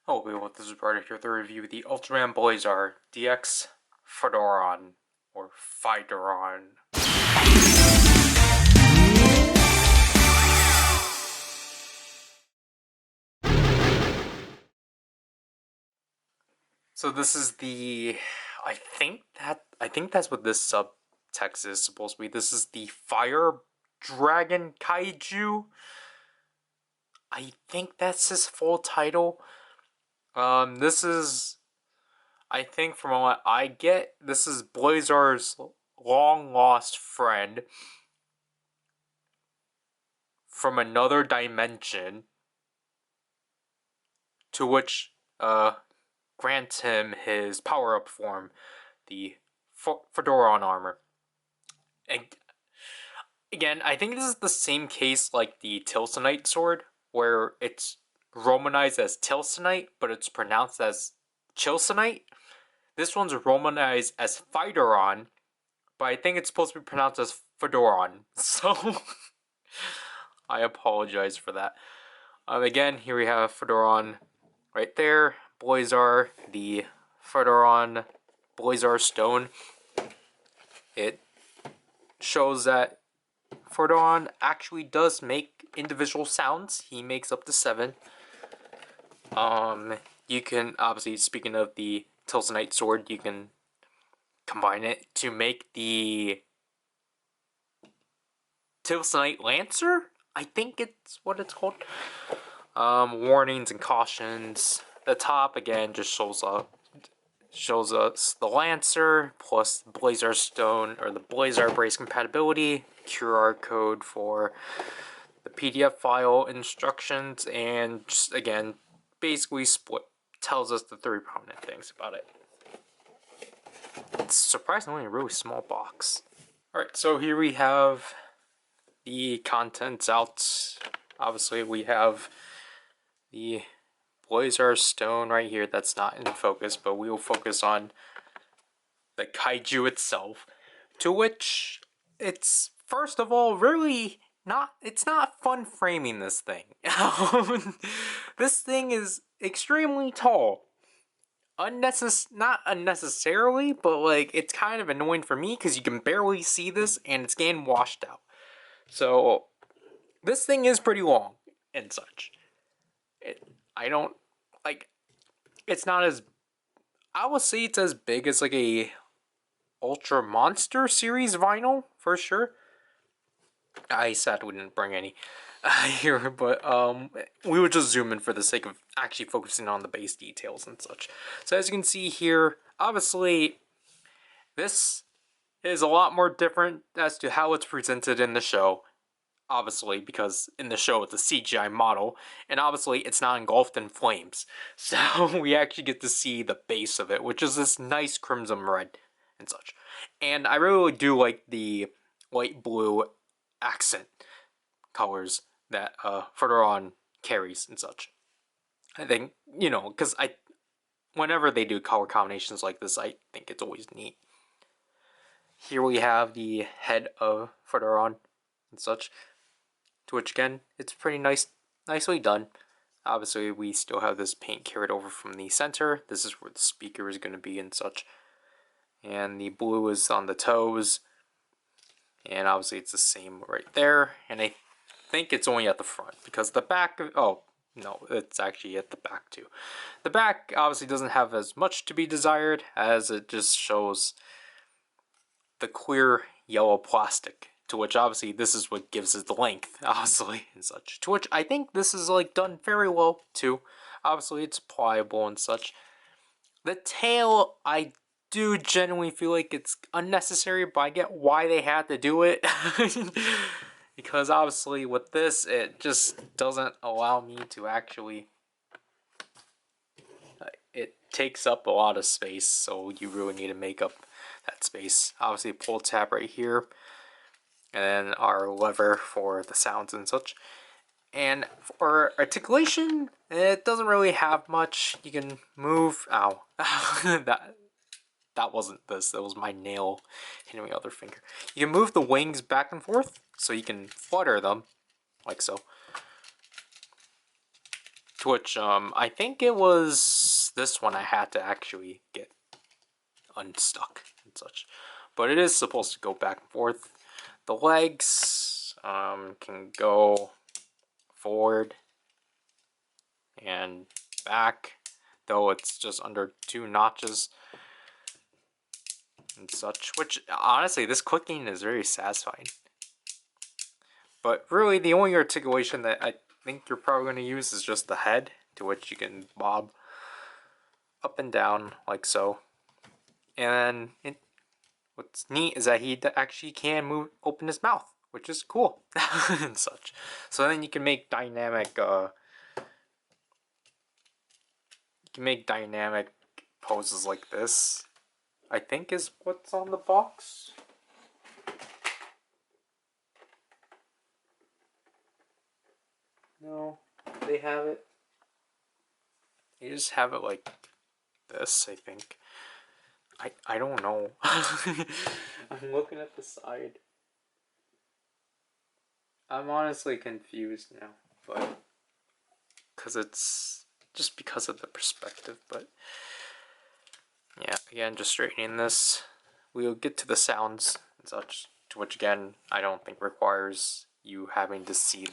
Hello people, this is Ryder here to review the Ultraman Blazar DX Firdran, or Firdran. So this is the, I think that's what this subtext is supposed to be. This is the Fire Dragon Kaiju. I think that's his full title. This is, I think from what I get, this is Blazar's long lost friend from another dimension, to which grants him his power-up form, the Firdran armor. And again, I think this is the same case like the Tilsonite sword, where it's romanized as Tilsonite, but it's pronounced as Chilsonite. This one's romanized as Firdran, but I think it's supposed to be pronounced as Firdran. So I apologize for that. Again, here we have Firdran right there. Blazar, the Firdran Blazar stone. It shows that Firdran actually does make individual sounds. He makes up to 7. You can, obviously, speaking of the Tilsonite sword, you can combine it to make the Tilsonite Lancer? I think it's what it's called. Warnings and cautions. The top, again, just shows us the Lancer plus Blazar Stone, or the Blazar Brace compatibility, QR code for the PDF file instructions, and just, again, basically tells us the 3 prominent things about it. It's surprisingly a really small box. Alright, so here we have the contents out. Obviously, we have the Blazar Stone right here. That's not in focus, but we will focus on the kaiju itself, to which it's, first of all, really not, it's not fun framing this thing. This thing is extremely tall. Not unnecessarily, but like, it's kind of annoying for me because you can barely see this and it's getting washed out. So this thing is pretty long and such. I don't, like, it's not as, I would say it's as big as like a Ultra Monster series vinyl, for sure. I said we didn't bring any here, but we would just zoom in for the sake of actually focusing on the base details and such. So as you can see here, obviously, this is a lot more different as to how it's presented in the show. Obviously, because in the show it's a CGI model, and obviously it's not engulfed in flames. So we actually get to see the base of it, which is this nice crimson red and such. And I really do like the light blue accent colors that Firdran carries and such. I think, you know, because whenever they do color combinations like this, I think it's always neat. Here we have the head of Firdran and such, to which, again, it's pretty nicely done. Obviously, we still have this paint carried over from the center. This is where the speaker is going to be and such. And the blue is on the toes. And obviously, it's the same right there. And I think it's only at the front, because the back, oh, no, it's actually at the back too. The back obviously doesn't have as much to be desired, as it just shows the clear yellow plastic, to which obviously this is what gives it the length, obviously, and such. To which I think this is like done very well too. Obviously, it's pliable and such. The tail, I do genuinely feel like it's unnecessary, but I get why they had to do it. Because obviously with this, it just doesn't allow me to actually, it takes up a lot of space, so you really need to make up that space. Obviously, pull tab right here, and then our lever for the sounds and such. And for articulation, it doesn't really have much. You can move, ow, that wasn't this, that was my nail hitting my other finger. You can move the wings back and forth, so you can flutter them, like so. To which I think it was this one I had to actually get unstuck and such. But it is supposed to go back and forth. The legs can go forward and back, though it's just under 2 notches and such, which honestly this clicking is very satisfying. But really the only articulation that I think you're probably going to use is just the head, to which you can bob up and down like so. And what's neat is that he actually can open his mouth, which is cool and such. So then you can make dynamic poses like this, I think is what's on the box. No, they have it. They just have it like this, I think. I don't know. I'm looking at the side. I'm honestly confused now, but because of the perspective, but yeah, again, just straightening this. We'll get to the sounds and such, to which again, I don't think requires you having to see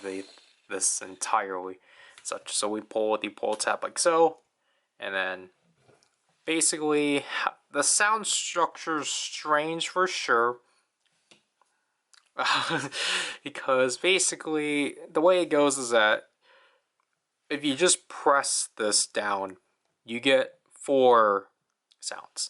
this entirely, such. So we pull the pull tab like so, and then basically the sound structure's strange for sure. Because basically the way it goes is that if you just press this down, you get 4 sounds.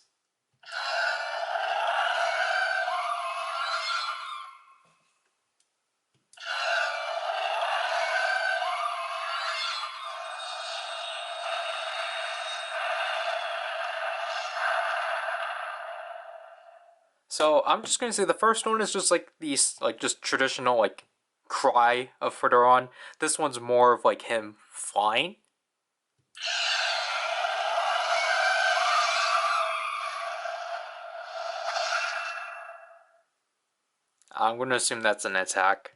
So I'm just gonna say the first one is just like these, like just traditional like cry of Firdran. This one's more of like him flying. I'm gonna assume that's an attack.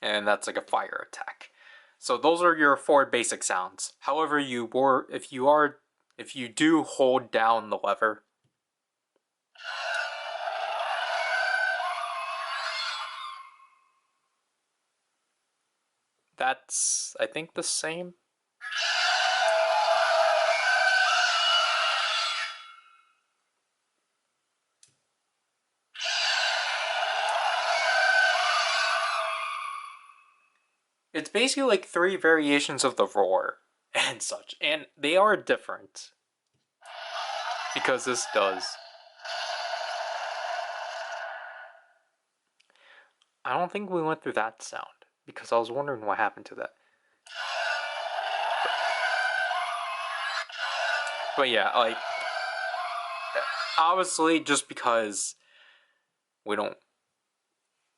And that's like a fire attack. So those are your 4 basic sounds. However, if you do hold down the lever, that's I think the same. It's basically like 3 variations of the roar and such, and they are different. Because this does. I don't think we went through that sound, because I was wondering what happened to that. But yeah, like, obviously just because we don't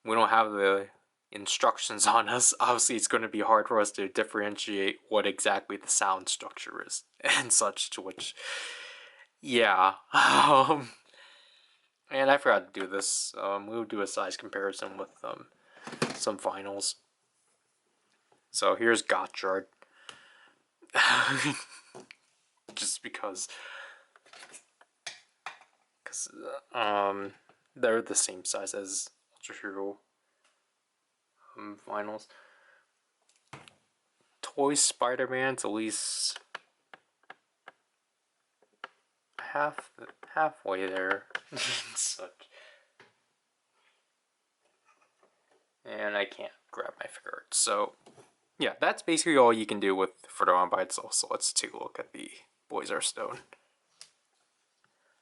have the instructions on us, obviously it's going to be hard for us to differentiate what exactly the sound structure is and such, to which, yeah. And I forgot to do this. We'll do a size comparison with some finals. So here's Gotchard. Just because they're the same size as Ultra Hero finals. Toy Spider-Man's at least halfway there. Such. And I can't grab my finger. So yeah, that's basically all you can do with Firdran by itself. So let's take a look at the Blazar Stone.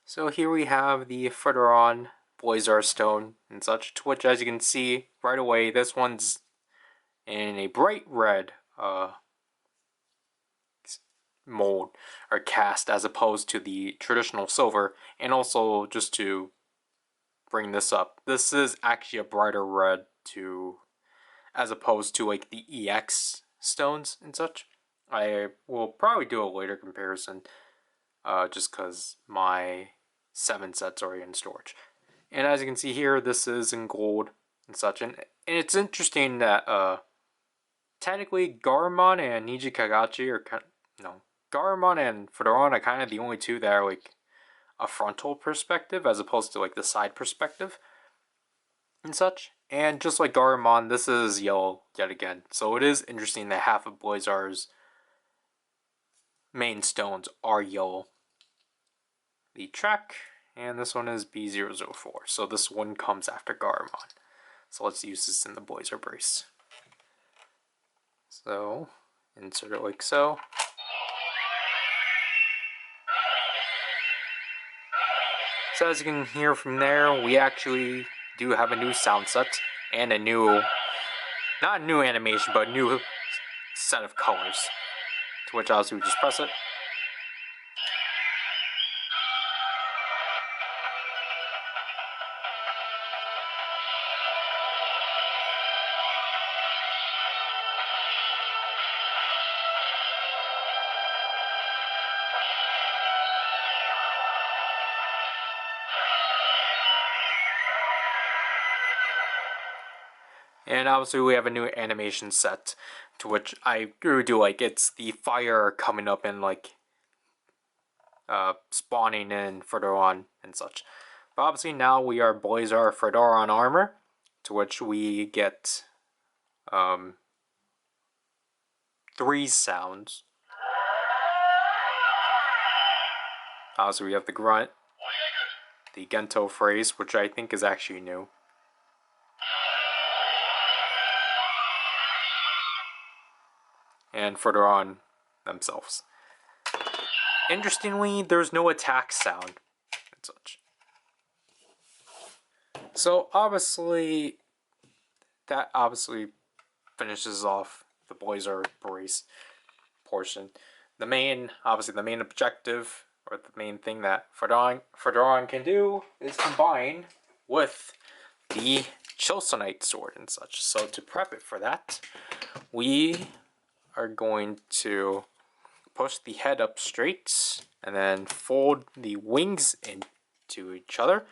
So here we have the Firdran Blazar Stone and such, to which, as you can see right away, this one's in a bright red mold or cast, as opposed to the traditional silver. And also, just to bring this up, this is actually a brighter red as opposed to like the EX stones and such. I will probably do a later comparison, just because my 7 sets are in storage. And as you can see here, this is in gold and such. And it's interesting that technically Garurumon and Niji Kagachi are Garurumon and Firdran are kind of the only two that are like a frontal perspective as opposed to like the side perspective and such. And just like Garurumon, this is yellow yet again. So it is interesting that half of Blazar's main stones are yellow. The track, and this one is B004. So this one comes after Garurumon. So let's use this in the Blazar brace. So insert it like so. So as you can hear from there, we actually do have a new sound set and a new, not a new animation, but a new set of colors. To which obviously we just press it. And obviously we have a new animation set, to which I really do like. It's the fire coming up and like spawning in Firdran and such. But obviously now we are Blazar Firdran armor, to which we get 3 sounds. Obviously we have the grunt, the Gento phrase, which I think is actually new. And Firdran themselves. Interestingly, there's no attack sound and such. So obviously, that obviously finishes off the Blazar brace portion. The main objective, or the main thing that Firdran can do is combine with the Chalcedonite sword and such. So to prep it for that, we are going to push the head up straight and then fold the wings into each other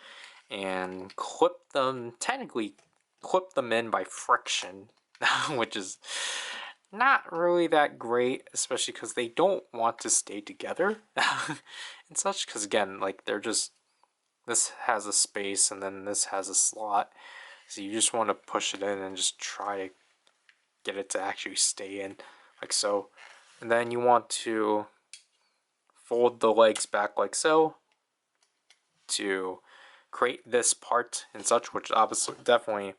and technically clip them in by friction, which is not really that great, especially because they don't want to stay together and such, because again, like they're just, this has a space and then this has a slot, so you just want to push it in and just try to get it to actually stay in like so. And then you want to fold the legs back like so to create this part and such, which obviously definitely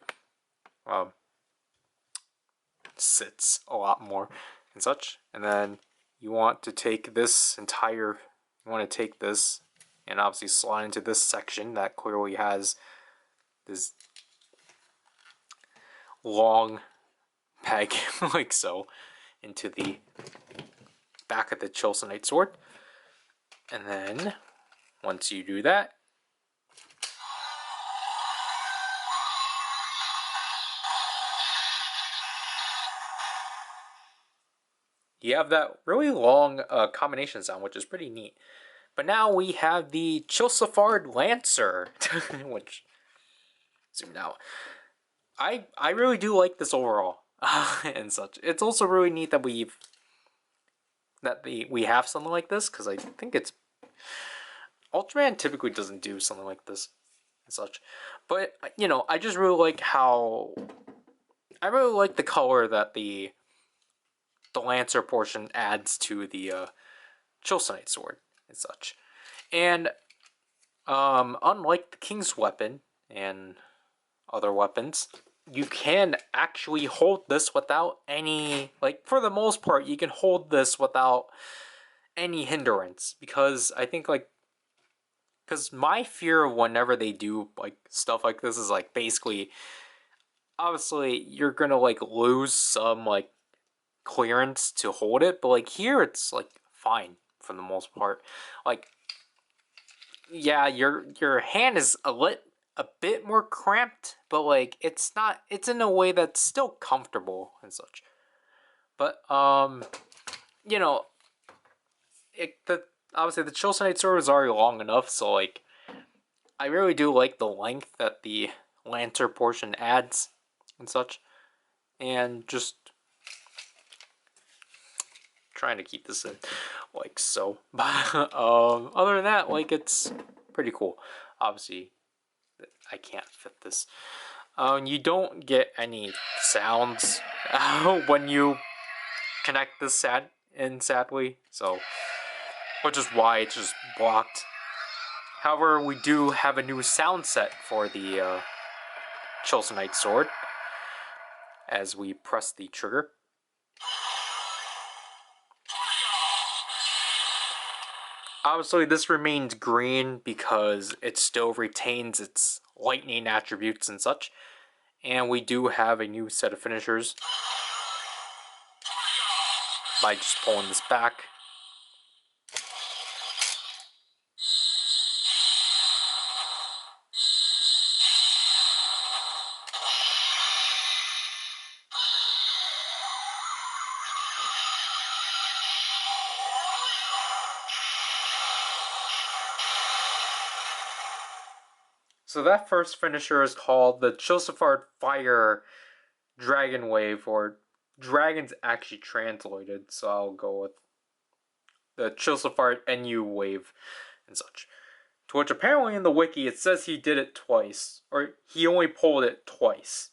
sits a lot more and such. And then you want to take this and obviously slide into this section that clearly has this long peg like so into the back of the Chalcedonite sword. And then once you do that, you have that really long combination sound, which is pretty neat. But now we have the Chilsafard Lancer, which, zoom out. I really do like this overall and such. It's also really neat that we have something like this, because I think it's Ultraman typically doesn't do something like this and such. But you know, I just really like the color that the Lancer portion adds to the Chalcedonite sword and such. And unlike the King's weapon and other weapons, you can actually hold this without any, like, for the most part, you can hold this without any hindrance, because I think, like, because my fear whenever they do, like, stuff like this is, like, basically, obviously, you're gonna, like, lose some, like, clearance to hold it, but, like, here, it's, like, fine, for the most part. Like, yeah, your hand is a bit more cramped, but like it's in a way that's still comfortable and such. But you know, obviously the Chalcedonite sword is already long enough, so like I really do like the length that the Lancer portion adds and such. And just trying to keep this in like so. But other than that, like, it's pretty cool. Obviously, I can't fit this. You don't get any sounds when you connect this sadly, so, which is why it's just blocked. However, we do have a new sound set for the Chalcedonite sword as we press the trigger. Obviously, this remains green because it still retains its lightning attributes and such. And we do have a new set of finishers by just pulling this back. So that first finisher is called the Chilsifard Fire Dragon Wave, or Dragon's actually translated, so I'll go with the Chilsifard NU Wave and such. To which apparently in the wiki it says he did it twice, or he only pulled it twice,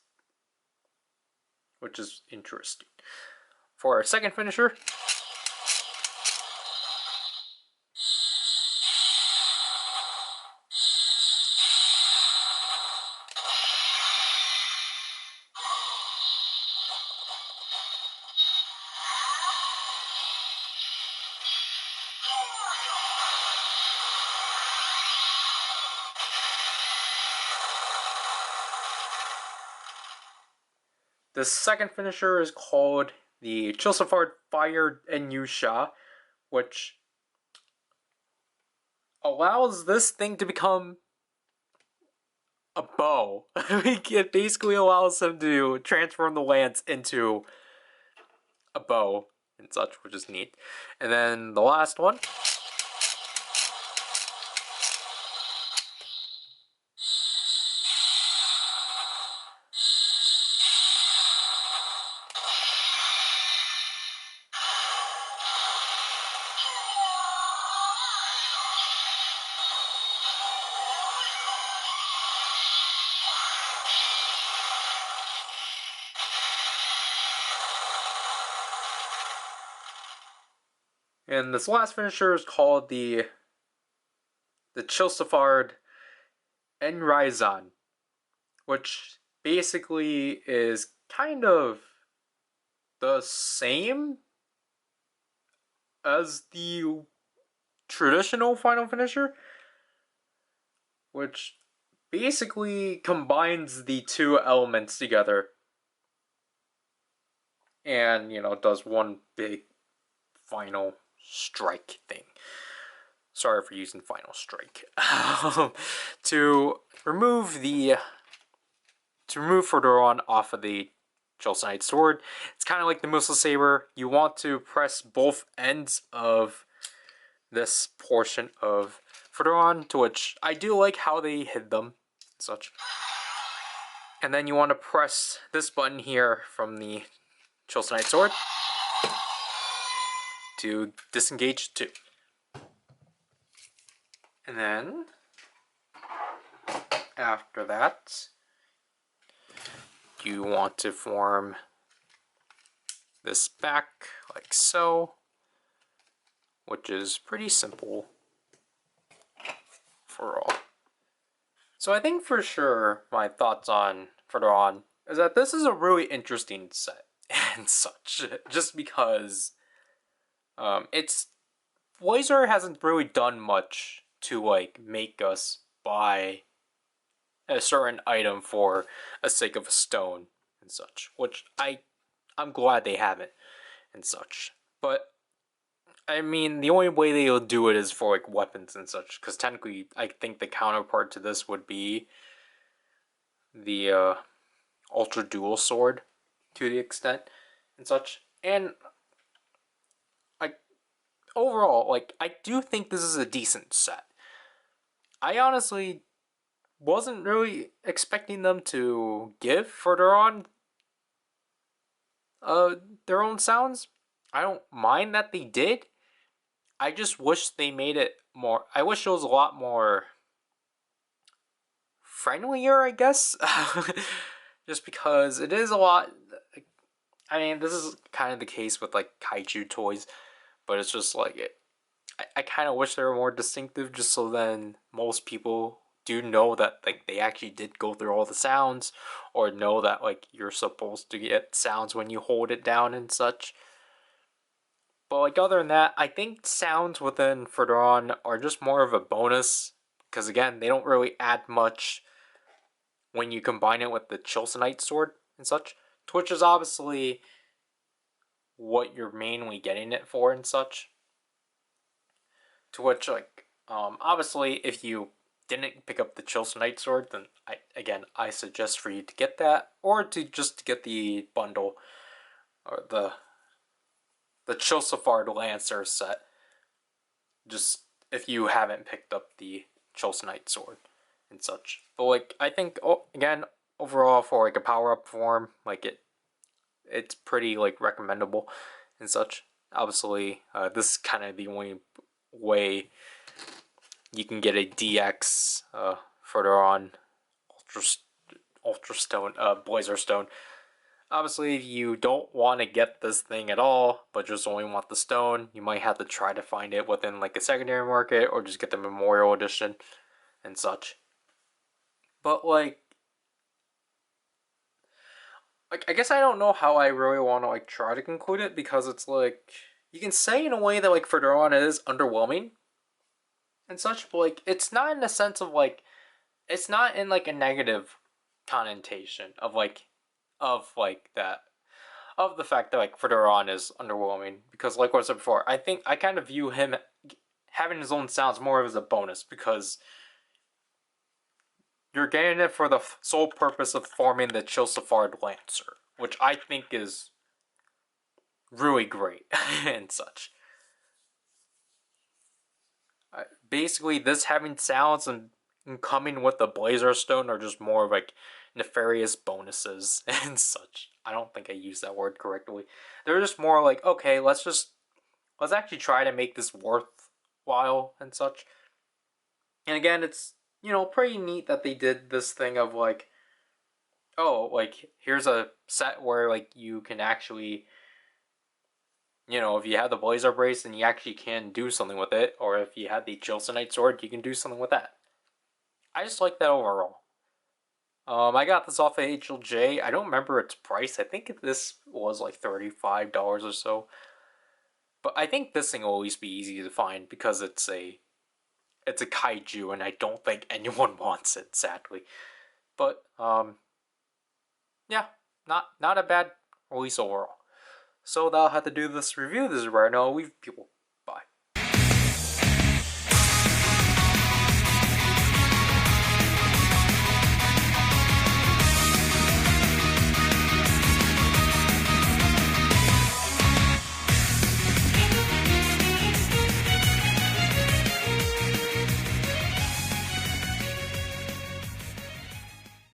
which is interesting. For our second finisher, the second finisher is called the Chilsifard Fire NU Sha, which allows this thing to become a bow. It basically allows him to transform the lance into a bow and such, which is neat. And then the last one, and this last finisher is called the Chilsifard Enrizan, which basically is kind of the same as the traditional final finisher, which basically combines the two elements together and, you know, does one big final strike thing. Sorry for using final strike. To remove Firdran off of the Chalcedonite sword, it's kind of like the Musa Saber. You want to press both ends of this portion of Firdran, to which I do like how they hid them and such. And then you want to press this button here from the Chalcedonite sword to disengage two. And then after that, you want to form this back like so, which is pretty simple for all. So I think for sure my thoughts on Firdran is that this is a really interesting set and such, just because Blazar hasn't really done much to like make us buy a certain item for the sake of a stone and such, which I'm glad they haven't and such. But I mean, the only way they'll do it is for like weapons and such, because technically I think the counterpart to this would be the Ultra Dual Sword to the extent and such. And overall, like, I do think this is a decent set. I honestly wasn't really expecting them to give further on their own sounds. I don't mind that they did. I just wish they made it more. I wish it was a lot more friendlier, I guess. Just because it is a lot. I mean, this is kind of the case with like kaiju toys, but it's just like it. I kind of wish they were more distinctive, just so then most people do know that like they actually did go through all the sounds, or know that like you're supposed to get sounds when you hold it down and such. But like other than that, I think sounds within Firdran are just more of a bonus, because again, they don't really add much when you combine it with the Chilsonite sword and such, which is obviously what you're mainly getting it for and such. To which, like, obviously, if you didn't pick up the Chilsonite sword, then I suggest for you to get that, or to just get the bundle, or the Chilsafard Lancer set. Just if you haven't picked up the Chilsonite sword and such. But like, I think again, overall for like a power up form, like it's pretty like recommendable and such. Obviously, this is kind of the only way you can get a DX further on Ultra Stone, Blazar Stone. Obviously, if you don't want to get this thing at all, but just only want the stone, you might have to try to find it within like a secondary market, or just get the Memorial Edition and such. But like I guess I don't know how I really want to like try to conclude it, because it's like you can say in a way that like Firdran is underwhelming and such, but like it's not in the sense of like it's not in like a negative connotation of like that of the fact that like Firdran is underwhelming, because like what I said before, I think I kind of view him having his own sounds more as a bonus, because you're getting it for the sole purpose of forming the Chilsafard Lancer, which I think is really great and such. Basically, this having sounds and coming with the Blazar Stone are just more of like nefarious bonuses and such. I don't think I used that word correctly. They're just more like, okay, let's actually try to make this worthwhile and such. And again, it's pretty neat that they did this thing of like, oh, like here's a set where like you can actually, if you have the Blazar Brace, then you actually can do something with it, or if you had the Chilsonite Sword, you can do something with that. I just like that overall. I got this off of HLJ. I don't remember its price. I think this was like $35 or so. But I think this thing will always be easy to find, because it's a kaiju, and I don't think anyone wants it, sadly. But yeah, not a bad release overall. So that'll have to do this review. This is Ryder. I'll leave people.